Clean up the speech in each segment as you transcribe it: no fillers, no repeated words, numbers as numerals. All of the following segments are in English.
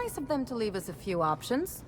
Nice of them to leave us a few options.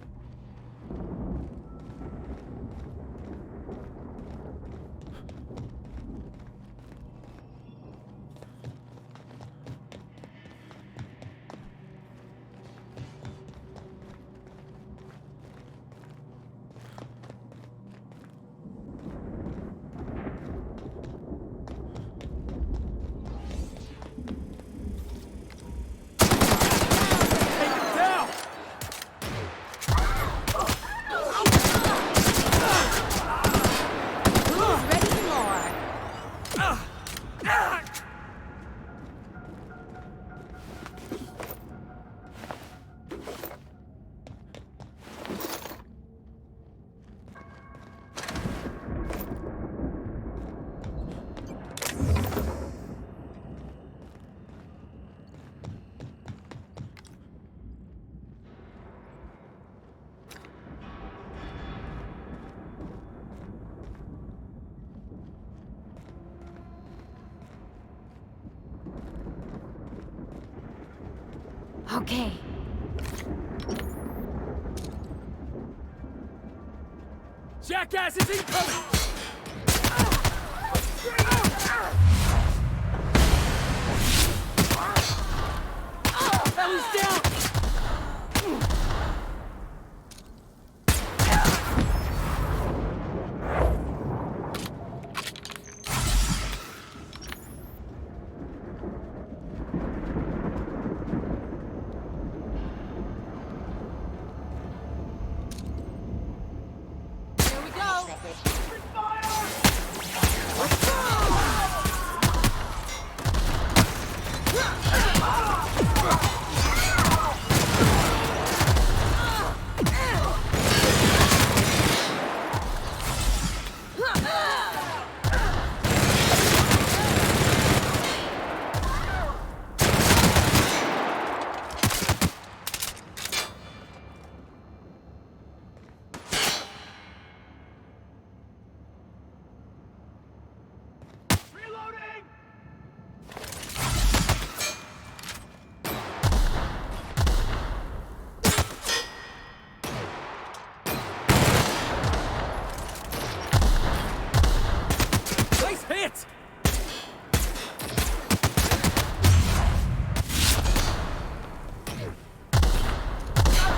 Okay. Jackass is incoming! Ellie's down! Hit!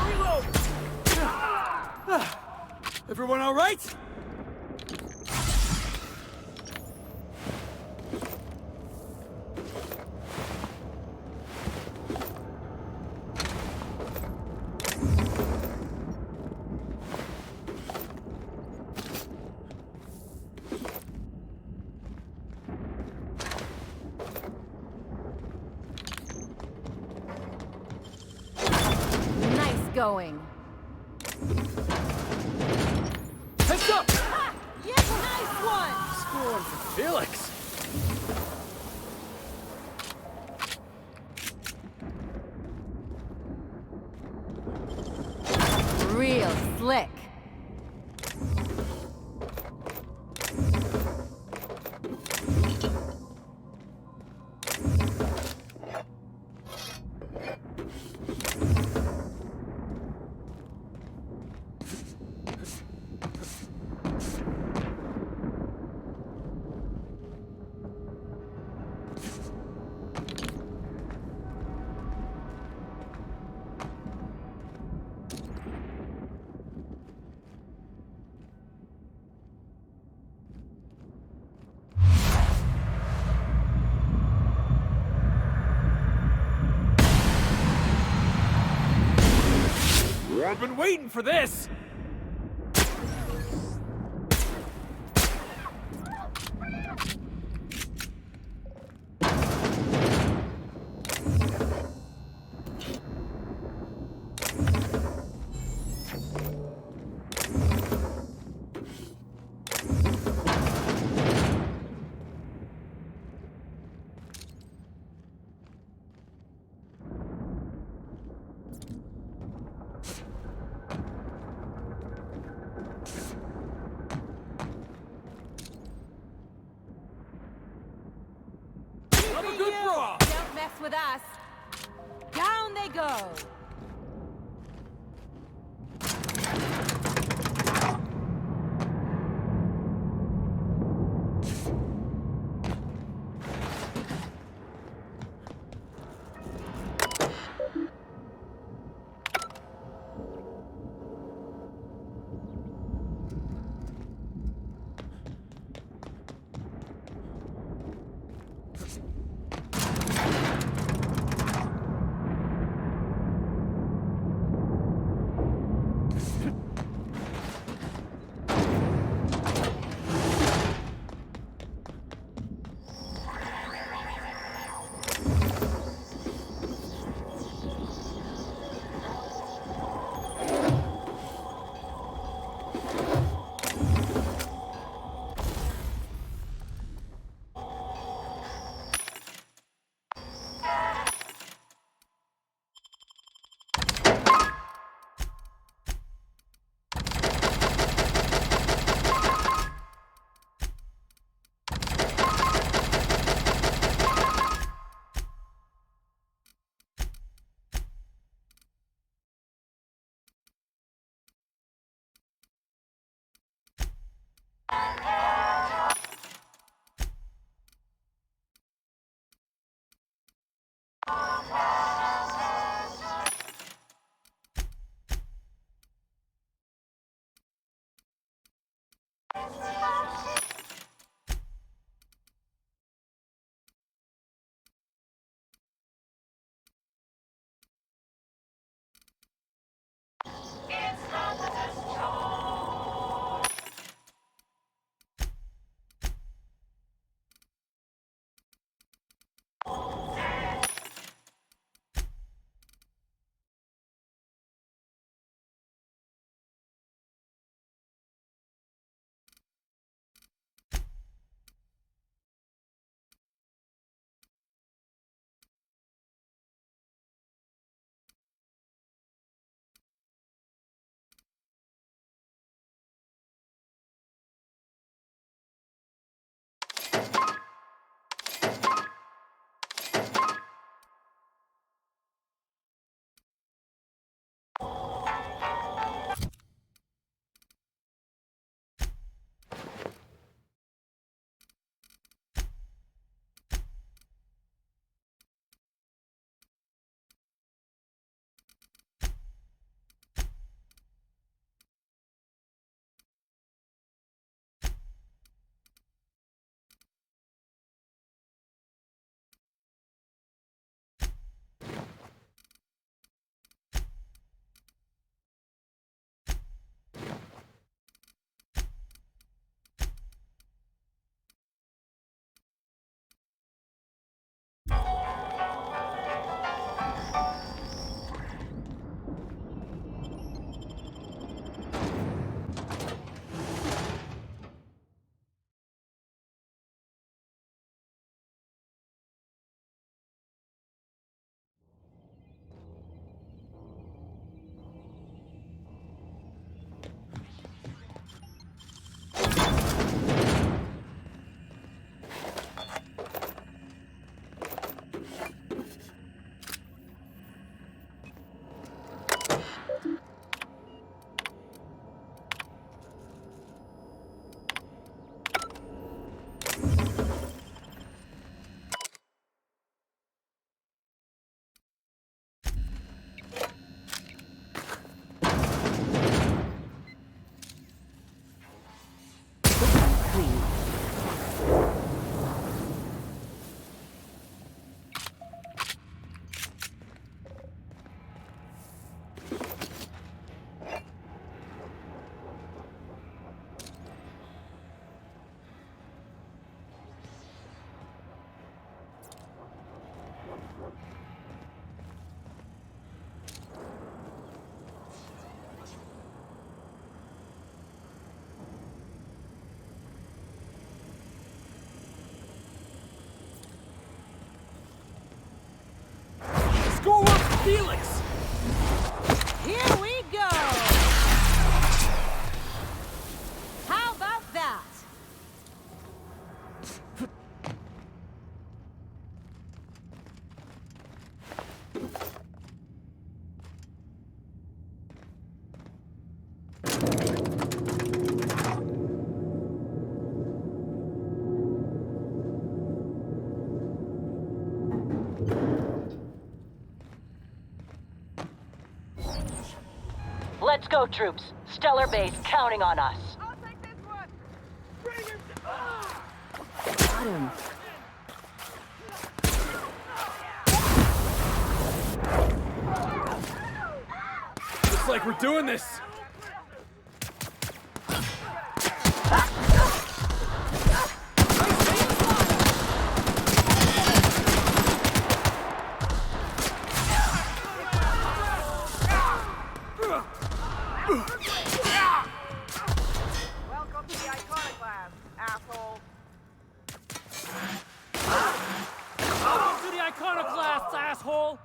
Reload! Everyone all right? Going. Heads up! Ah, yes, nice one! Score one for Felix. Real slick. I've been waiting for this! Good brawl. Don't mess with us. Down they go. Let's go, troops. Stellar Base counting on us. I'll take this one. Bring him Got him. Looks like we're doing this. Welcome to the Iconoclast, asshole. Welcome to the Iconoclasts, asshole!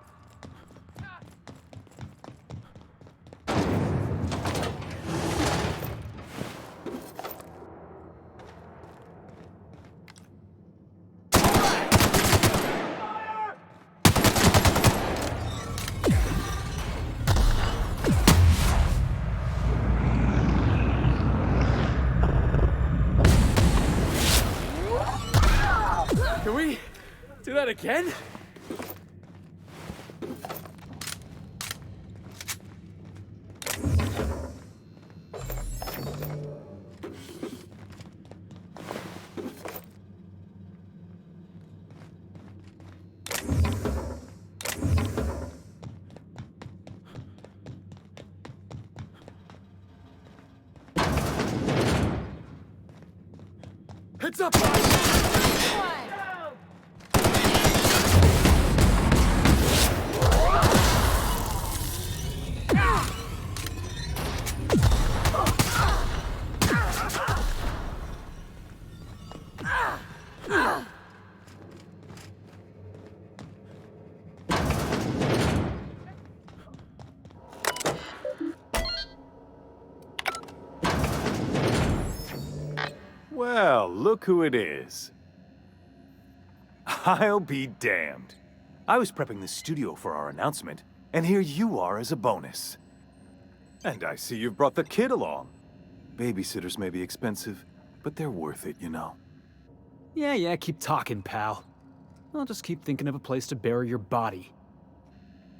Can we do that again? Heads up! Well, look who it is. I'll be damned. I was prepping the studio for our announcement, and here you are as a bonus. And I see you've brought the kid along. Babysitters may be expensive, but they're worth it, you know. Yeah, keep talking, pal. I'll just keep thinking of a place to bury your body.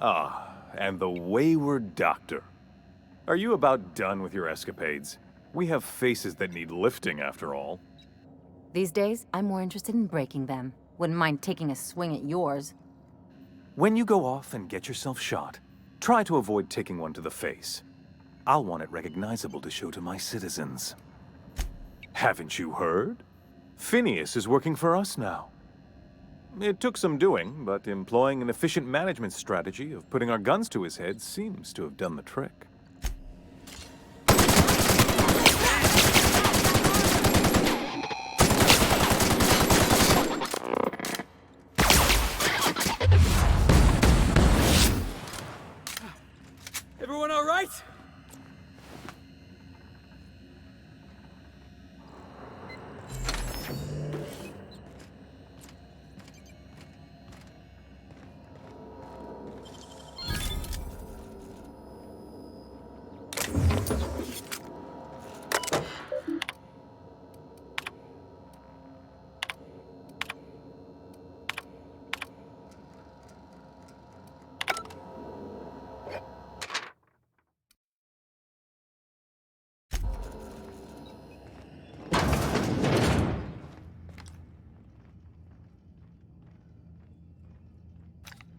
Ah, and the wayward doctor. Are you about done with your escapades? We have faces that need lifting, after all. These days, I'm more interested in breaking them. Wouldn't mind taking a swing at yours. When you go off and get yourself shot, try to avoid taking one to the face. I'll want it recognizable to show to my citizens. Haven't you heard? Phineas is working for us now. It took some doing, but employing an efficient management strategy of putting our guns to his head seems to have done the trick. Everyone all right?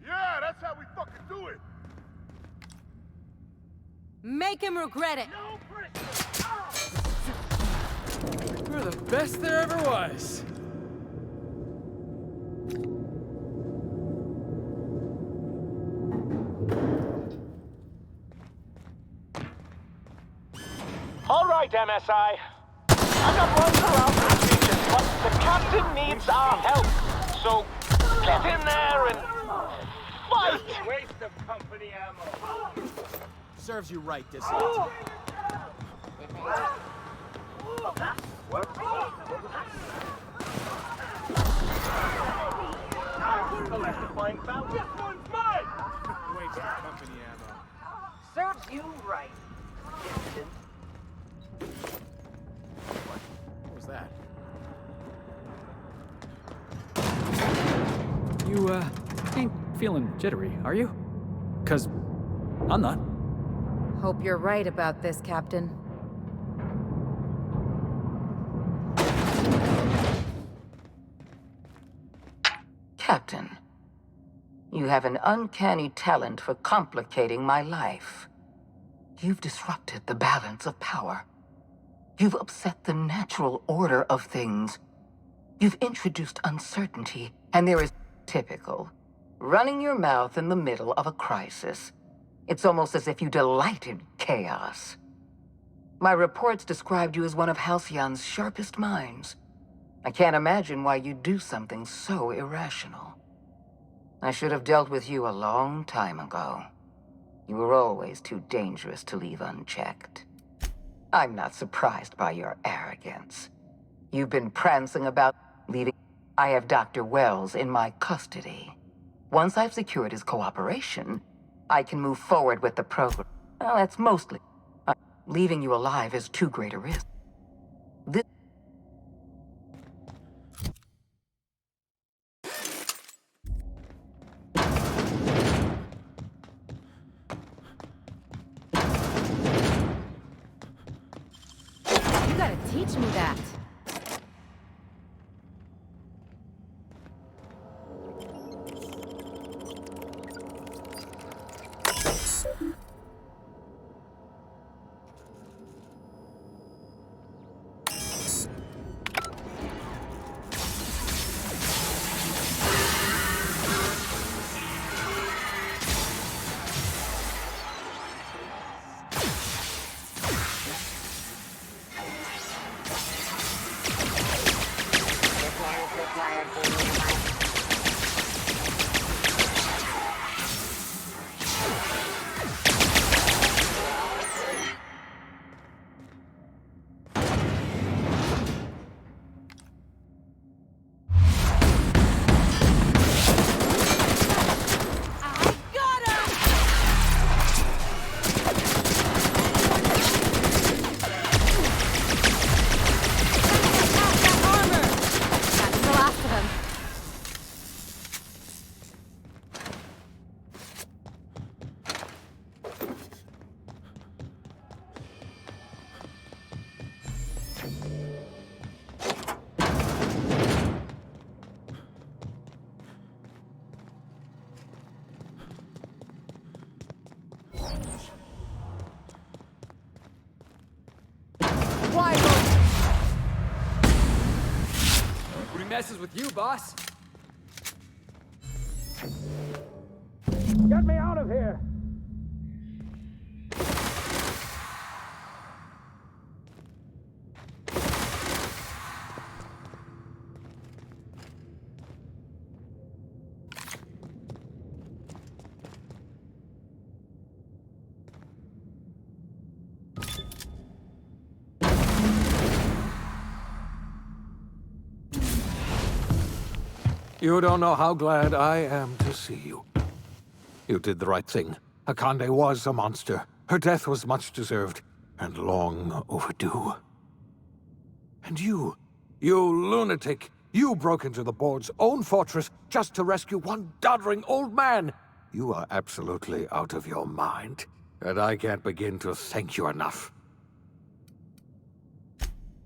Yeah, that's how we fucking do it. Make him regret it. We're the best there ever was. All right, MSI. I'm not one for outreach, but the captain needs our help. So get in there and fight. Waste of company ammo. Serves you right, Dissident. has to find Falcon. This one's mine! Waste of company ammo. Serves you right, dissident. What was that? You, ain't feeling jittery, are you? 'Cause I'm not. Hope you're right about this, Captain. Captain, you have an uncanny talent for complicating my life. You've disrupted the balance of power. You've upset the natural order of things. You've introduced uncertainty, and there is typical. Running your mouth in the middle of a crisis. It's almost as if you delight in chaos. My reports described you as one of Halcyon's sharpest minds. I can't imagine why you'd do something so irrational. I should have dealt with you a long time ago. You were always too dangerous to leave unchecked. I'm not surprised by your arrogance. You've been prancing about leaving. I have Dr. Wells in my custody. Once I've secured his cooperation, I can move forward with the program. Well, that's mostly. Leaving you alive is too great a risk. This You gotta teach me that. That's the last of him. Nobody messes with you, boss. Get me out of here! You don't know how glad I am to see you. You did the right thing. Akande was a monster. Her death was much deserved, and long overdue. And you lunatic, you broke into the board's own fortress just to rescue one doddering old man. You are absolutely out of your mind, and I can't begin to thank you enough.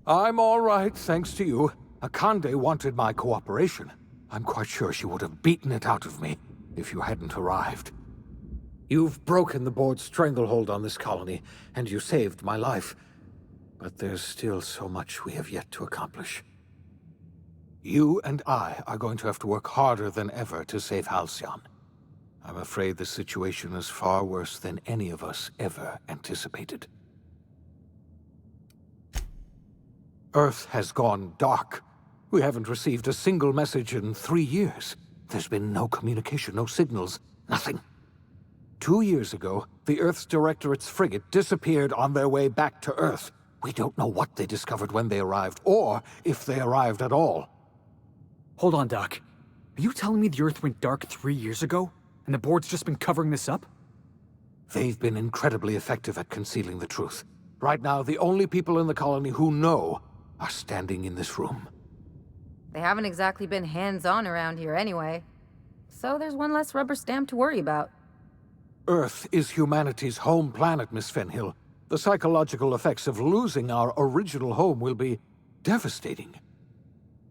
I'm all right, thanks to you. Akande wanted my cooperation. I'm quite sure she would have beaten it out of me if you hadn't arrived. You've broken the board's stranglehold on this colony, and you saved my life. But there's still so much we have yet to accomplish. You and I are going to have to work harder than ever to save Halcyon. I'm afraid the situation is far worse than any of us ever anticipated. Earth has gone dark. We haven't received a single message in 3 years. There's been no communication, no signals, nothing. 2 years ago, the Earth's Directorate's frigate disappeared on their way back to Earth. We don't know what they discovered when they arrived, or if they arrived at all. Hold on, Doc. Are you telling me the Earth went dark 3 years ago, and the board's just been covering this up? They've been incredibly effective at concealing the truth. Right now, the only people in the colony who know are standing in this room. They haven't exactly been hands-on around here anyway. So there's one less rubber stamp to worry about. Earth is humanity's home planet, Miss Fenhill. The psychological effects of losing our original home will be devastating.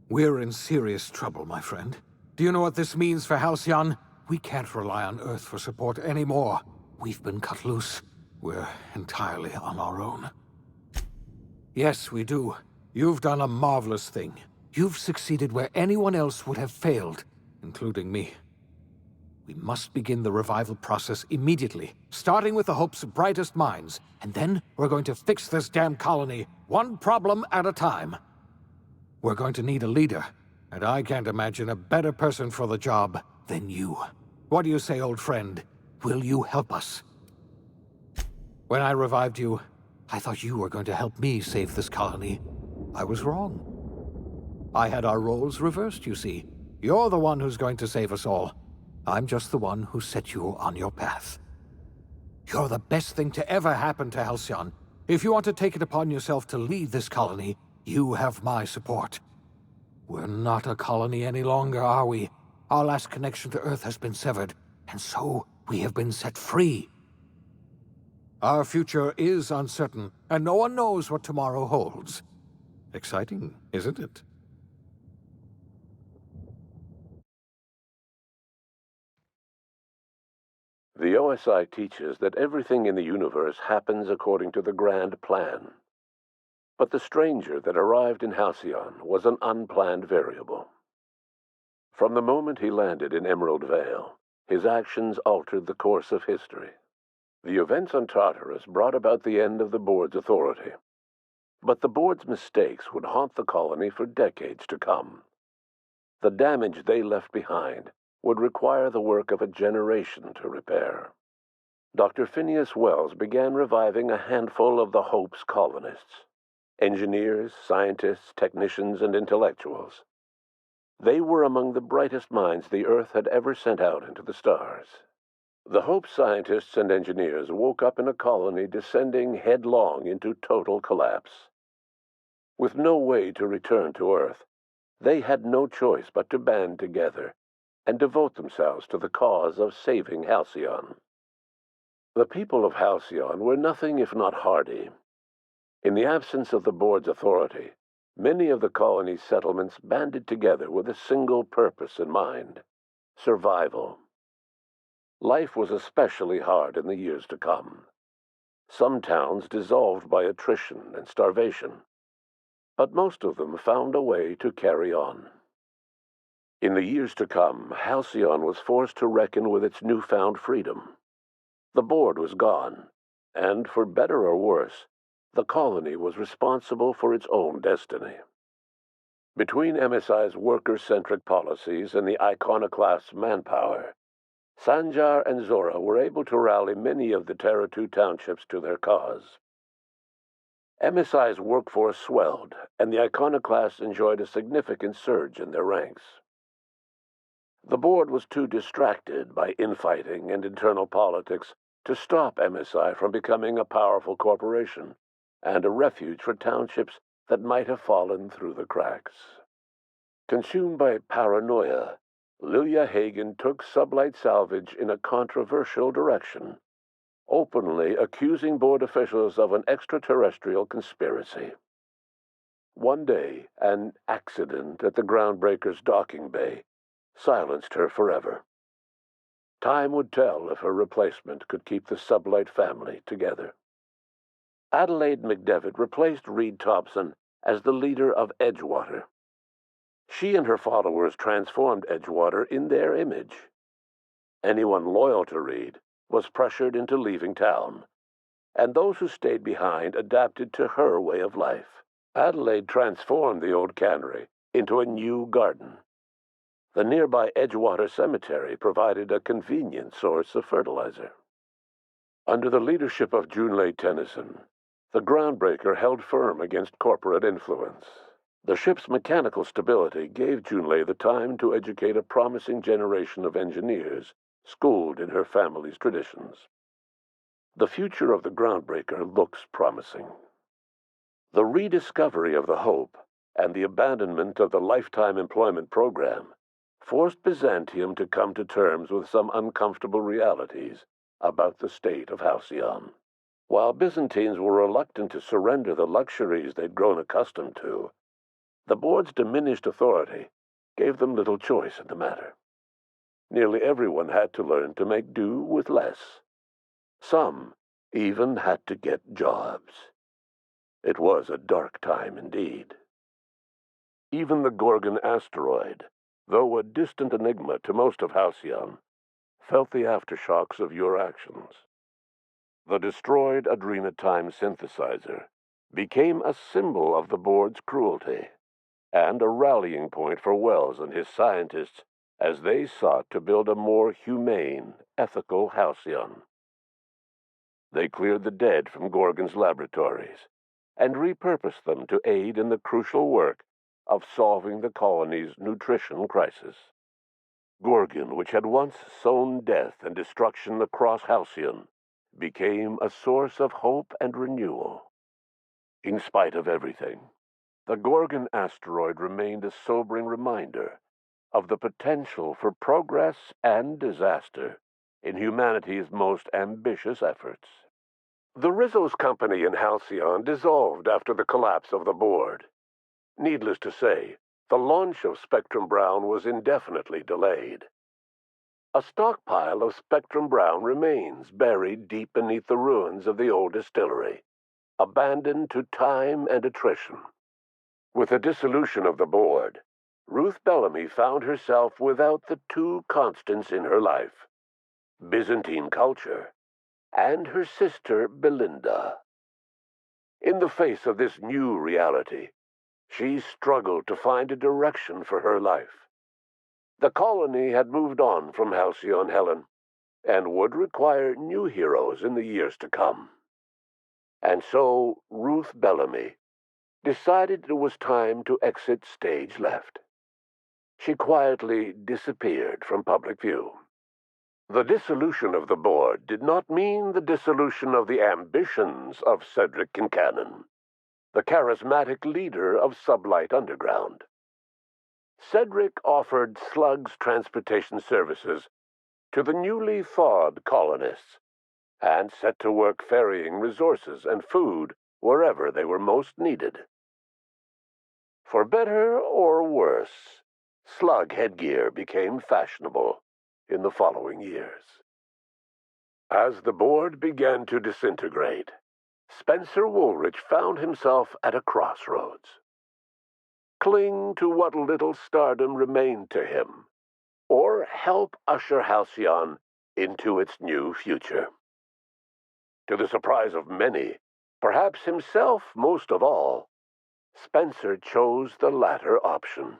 We're in serious trouble, my friend. Do you know what this means for Halcyon? We can't rely on Earth for support anymore. We've been cut loose. We're entirely on our own. Yes, we do. You've done a marvelous thing. You've succeeded where anyone else would have failed, including me. We must begin the revival process immediately, starting with the Hope's brightest minds, and then we're going to fix this damn colony, one problem at a time. We're going to need a leader, and I can't imagine a better person for the job than you. What do you say, old friend? Will you help us? When I revived you, I thought you were going to help me save this colony. I was wrong. I had our roles reversed, you see. You're the one who's going to save us all. I'm just the one who set you on your path. You're the best thing to ever happen to Halcyon. If you want to take it upon yourself to lead this colony, you have my support. We're not a colony any longer, are we? Our last connection to Earth has been severed, and so we have been set free. Our future is uncertain, and no one knows what tomorrow holds. Exciting, isn't it? The OSI teaches that everything in the universe happens according to the grand plan. But the stranger that arrived in Halcyon was an unplanned variable. From the moment he landed in Emerald Vale, his actions altered the course of history. The events on Tartarus brought about the end of the board's authority. But the board's mistakes would haunt the colony for decades to come. The damage they left behind would require the work of a generation to repair. Dr. Phineas Wells began reviving a handful of the Hope's colonists. Engineers, scientists, technicians, and intellectuals. They were among the brightest minds the Earth had ever sent out into the stars. The Hope scientists and engineers woke up in a colony descending headlong into total collapse. With no way to return to Earth, they had no choice but to band together and devote themselves to the cause of saving Halcyon. The people of Halcyon were nothing if not hardy. In the absence of the board's authority, many of the colony's settlements banded together with a single purpose in mind: survival. Life was especially hard in the years to come. Some towns dissolved by attrition and starvation, but most of them found a way to carry on. In the years to come, Halcyon was forced to reckon with its newfound freedom. The board was gone, and for better or worse, the colony was responsible for its own destiny. Between MSI's worker-centric policies and the iconoclast's manpower, Sanjar and Zora were able to rally many of the Terra 2 townships to their cause. MSI's workforce swelled, and the iconoclasts enjoyed a significant surge in their ranks. The board was too distracted by infighting and internal politics to stop MSI from becoming a powerful corporation and a refuge for townships that might have fallen through the cracks. Consumed by paranoia, Lilia Hagen took Sublight Salvage in a controversial direction, openly accusing board officials of an extraterrestrial conspiracy. One day, an accident at the Groundbreaker's docking bay silenced her forever. Time would tell if her replacement could keep the Sublight family together. Adelaide McDevitt replaced Reed Thompson as the leader of Edgewater. She and her followers transformed Edgewater in their image. Anyone loyal to Reed was pressured into leaving town, and those who stayed behind adapted to her way of life. Adelaide transformed the old cannery into a new garden. The nearby Edgewater Cemetery provided a convenient source of fertilizer. Under the leadership of Junlei Tennyson, the Groundbreaker held firm against corporate influence. The ship's mechanical stability gave Junlei the time to educate a promising generation of engineers schooled in her family's traditions. The future of the Groundbreaker looks promising. The rediscovery of the Hope and the abandonment of the lifetime employment program forced Byzantium to come to terms with some uncomfortable realities about the state of Halcyon. While Byzantines were reluctant to surrender the luxuries they'd grown accustomed to, the board's diminished authority gave them little choice in the matter. Nearly everyone had to learn to make do with less. Some even had to get jobs. It was a dark time indeed. Even the Gorgon asteroid, though a distant enigma to most of Halcyon, felt the aftershocks of your actions. The destroyed Adrenatime synthesizer became a symbol of the board's cruelty, and a rallying point for Wells and his scientists as they sought to build a more humane, ethical Halcyon. They cleared the dead from Gorgon's laboratories and repurposed them to aid in the crucial work of solving the colony's nutrition crisis. Gorgon, which had once sown death and destruction across Halcyon, became a source of hope and renewal. In spite of everything, the Gorgon asteroid remained a sobering reminder of the potential for progress and disaster in humanity's most ambitious efforts. The Rizzo's company in Halcyon dissolved after the collapse of the board. Needless to say, the launch of Spectrum Brown was indefinitely delayed. A stockpile of Spectrum Brown remains buried deep beneath the ruins of the old distillery, abandoned to time and attrition. With the dissolution of the board, Ruth Bellamy found herself without the two constants in her life: Byzantine culture and her sister Belinda. In the face of this new reality, she struggled to find a direction for her life. The colony had moved on from Halcyon Helen, and would require new heroes in the years to come. And so Ruth Bellamy decided it was time to exit stage left. She quietly disappeared from public view. The dissolution of the board did not mean the dissolution of the ambitions of Cedric Kincannon, the charismatic leader of Sublight Underground. Cedric offered Slug's transportation services to the newly thawed colonists, and set to work ferrying resources and food wherever they were most needed. For better or worse, slug headgear became fashionable in the following years. As the board began to disintegrate, Spencer Woolrich found himself at a crossroads. Cling to what little stardom remained to him, or help usher Halcyon into its new future. To the surprise of many, perhaps himself most of all, Spencer chose the latter option.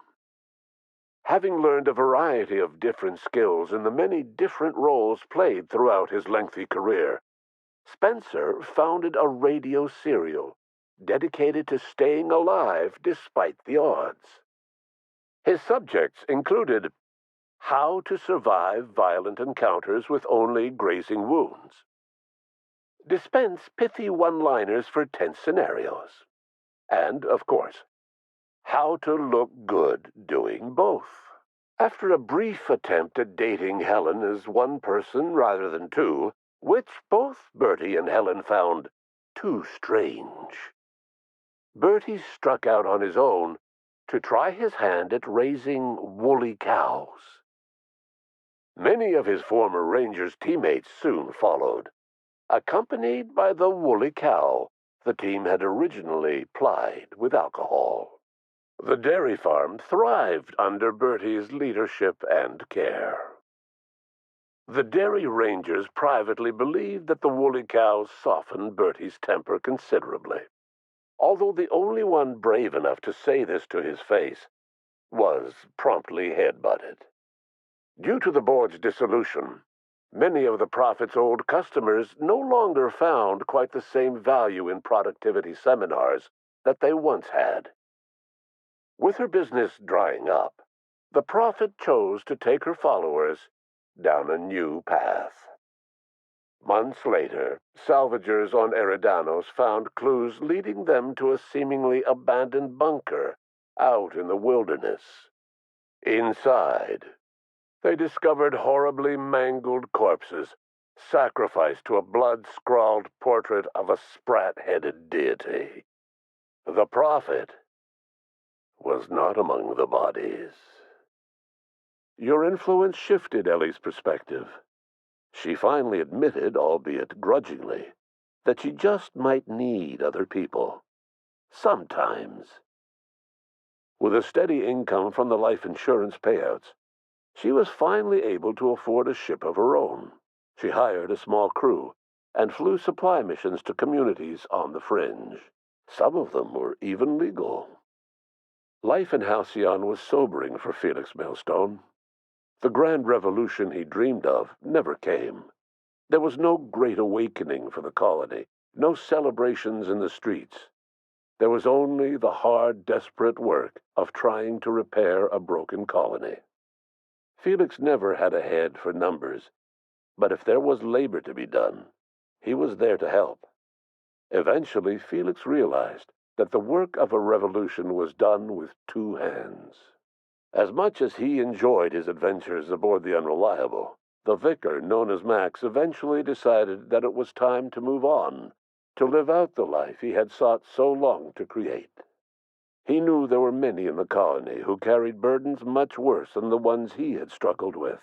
Having learned a variety of different skills in the many different roles played throughout his lengthy career, Spencer founded a radio serial dedicated to staying alive despite the odds. His subjects included how to survive violent encounters with only grazing wounds, dispense pithy one-liners for tense scenarios, and, of course, how to look good doing both. After a brief attempt at dating Helen as one person rather than two, which both Bertie and Helen found too strange, Bertie struck out on his own to try his hand at raising woolly cows. Many of his former Rangers teammates soon followed, accompanied by the woolly cow the team had originally plied with alcohol. The dairy farm thrived under Bertie's leadership and care. The Dairy Rangers privately believed that the woolly cows softened Bertie's temper considerably, although the only one brave enough to say this to his face was promptly headbutted. Due to the board's dissolution, many of the Prophet's old customers no longer found quite the same value in productivity seminars that they once had. With her business drying up, the prophet chose to take her followers down a new path. Months later, salvagers on Eridanos found clues leading them to a seemingly abandoned bunker out in the wilderness. Inside, they discovered horribly mangled corpses, sacrificed to a blood-scrawled portrait of a sprat-headed deity. The prophet was not among the bodies. Your influence shifted Ellie's perspective. She finally admitted, albeit grudgingly, that she just might need other people. Sometimes. With a steady income from the life insurance payouts, she was finally able to afford a ship of her own. She hired a small crew and flew supply missions to communities on the fringe. Some of them were even legal. Life in Halcyon was sobering for Felix Millstone. The grand revolution he dreamed of never came. There was no great awakening for the colony, no celebrations in the streets. There was only the hard, desperate work of trying to repair a broken colony. Felix never had a head for numbers, but if there was labor to be done, he was there to help. Eventually, Felix realized that the work of a revolution was done with two hands. As much as he enjoyed his adventures aboard the Unreliable, the vicar, known as Max, eventually decided that it was time to move on, to live out the life he had sought so long to create. He knew there were many in the colony who carried burdens much worse than the ones he had struggled with,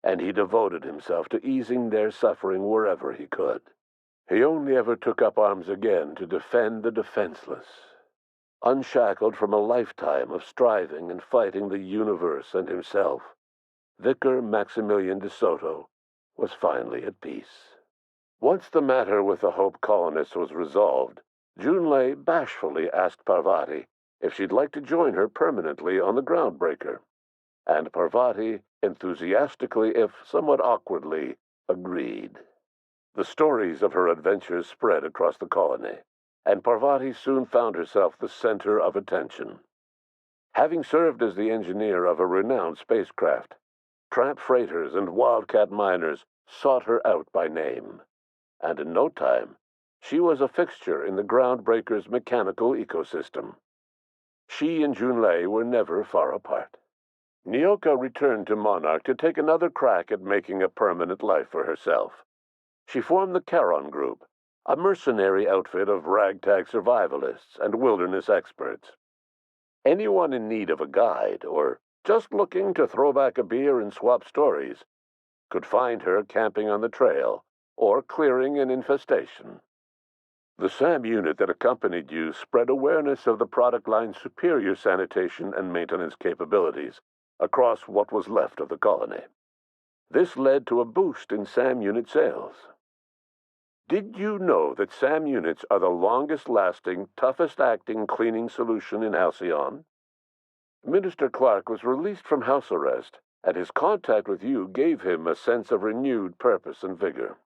and he devoted himself to easing their suffering wherever he could. He only ever took up arms again to defend the defenseless. Unshackled from a lifetime of striving and fighting the universe and himself, Vicar Maximilian de Soto was finally at peace. Once the matter with the Hope colonists was resolved, Junlei bashfully asked Parvati if she'd like to join her permanently on the Groundbreaker, and Parvati enthusiastically, if somewhat awkwardly, agreed. The stories of her adventures spread across the colony, and Parvati soon found herself the center of attention. Having served as the engineer of a renowned spacecraft, tramp freighters and wildcat miners sought her out by name, and in no time, she was a fixture in the Groundbreaker's mechanical ecosystem. She and Junlei were never far apart. Nyoka returned to Monarch to take another crack at making a permanent life for herself. She formed the Charon Group, a mercenary outfit of ragtag survivalists and wilderness experts. Anyone in need of a guide, or just looking to throw back a beer and swap stories, could find her camping on the trail or clearing an infestation. The SAM unit that accompanied you spread awareness of the product line's superior sanitation and maintenance capabilities across what was left of the colony. This led to a boost in SAM unit sales. Did you know that SAM units are the longest-lasting, toughest-acting cleaning solution in Halcyon? Minister Clark was released from house arrest, and his contact with you gave him a sense of renewed purpose and vigor.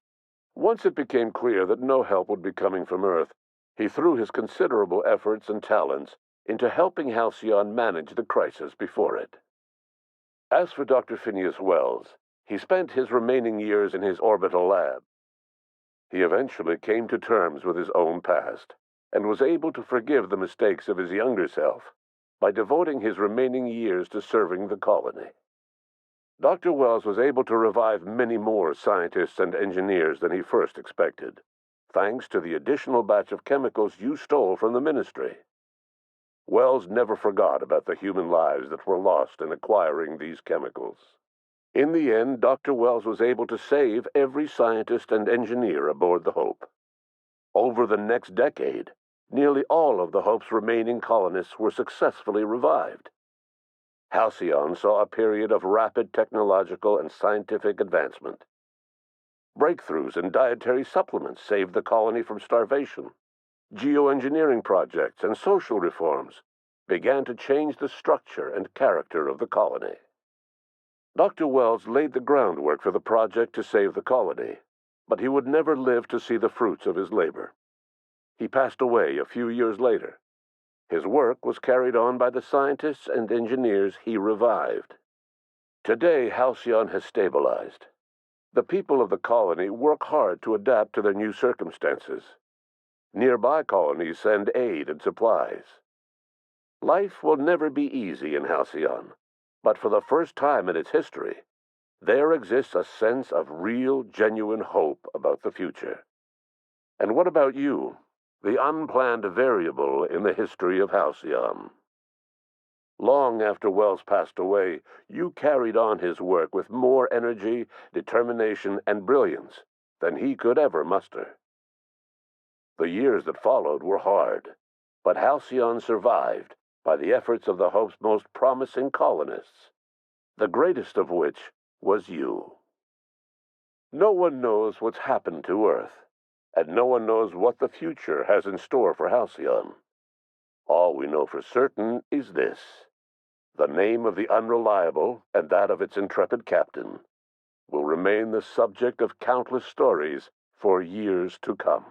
Once it became clear that no help would be coming from Earth, he threw his considerable efforts and talents into helping Halcyon manage the crisis before it. As for Dr. Phineas Wells, he spent his remaining years in his orbital lab. He eventually came to terms with his own past, and was able to forgive the mistakes of his younger self by devoting his remaining years to serving the colony. Dr. Wells was able to revive many more scientists and engineers than he first expected, thanks to the additional batch of chemicals you stole from the Ministry. Wells never forgot about the human lives that were lost in acquiring these chemicals. In the end, Dr. Wells was able to save every scientist and engineer aboard the Hope. Over the next decade, nearly all of the Hope's remaining colonists were successfully revived. Halcyon saw a period of rapid technological and scientific advancement. Breakthroughs in dietary supplements saved the colony from starvation. Geoengineering projects and social reforms began to change the structure and character of the colony. Dr. Wells laid the groundwork for the project to save the colony, but he would never live to see the fruits of his labor. He passed away a few years later, His work was carried on by the scientists and engineers he revived. Today, Halcyon has stabilized. The people of the colony work hard to adapt to their new circumstances. Nearby colonies send aid and supplies. Life will never be easy in Halcyon, but for the first time in its history, there exists a sense of real, genuine hope about the future. And what about you, the unplanned variable in the history of Halcyon? Long after Wells passed away, you carried on his work with more energy, determination, and brilliance than he could ever muster. The years that followed were hard, but Halcyon survived by the efforts of the Hope's most promising colonists, the greatest of which was you. No one knows what's happened to Earth, and no one knows what the future has in store for Halcyon. All we know for certain is this: the name of the Unreliable and that of its intrepid captain will remain the subject of countless stories for years to come.